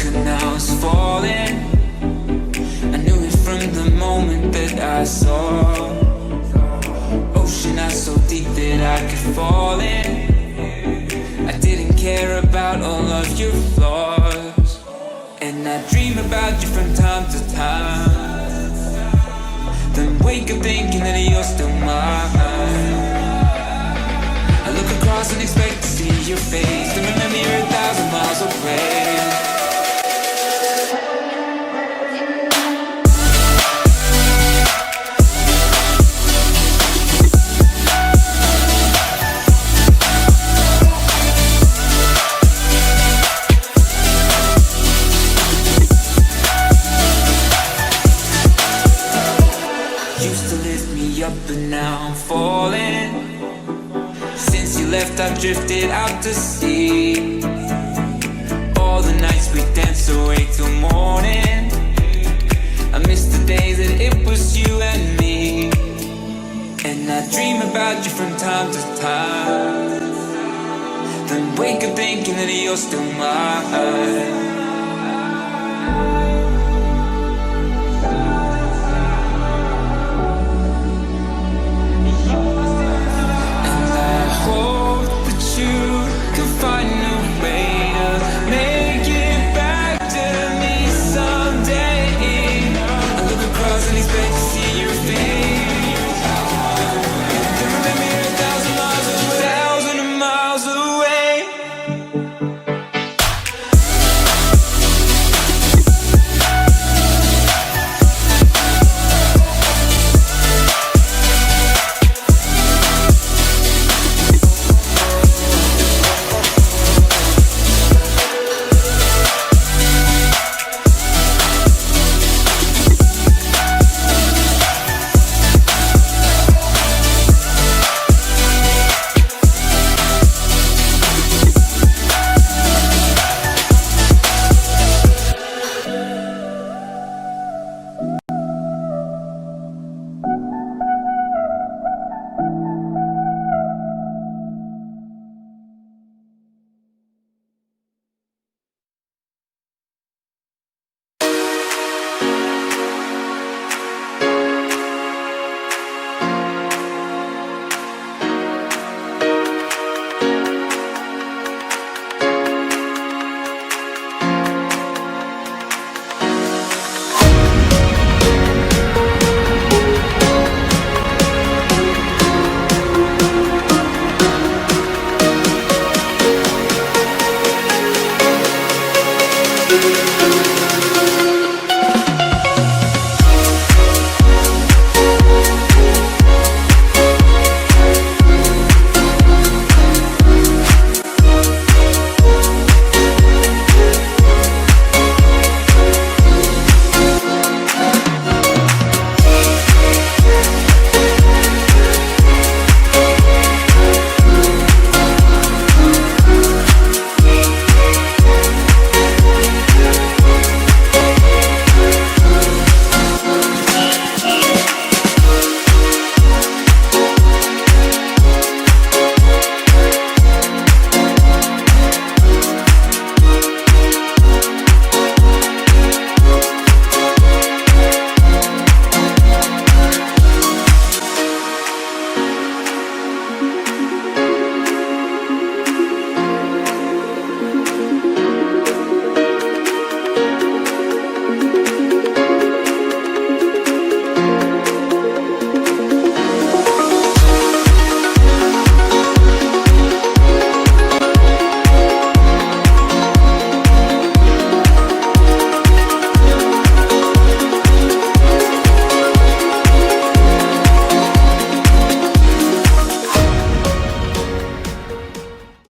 and I was falling. I knew it from the moment that I saw. Ocean not so deep that I could fall in. I didn't care about all of your flaws, and I dream about you from time to time. Then wake up thinking that you're still mine. I look across and expect to see your face, then remember you're 1,000 miles away. Used to lift me up, but now I'm falling. Since you left, I've drifted out to sea. All the nights we danced away till morning. I miss the days that it was you and me. And I dream about you from time to time. Then wake up thinking that you're still mine.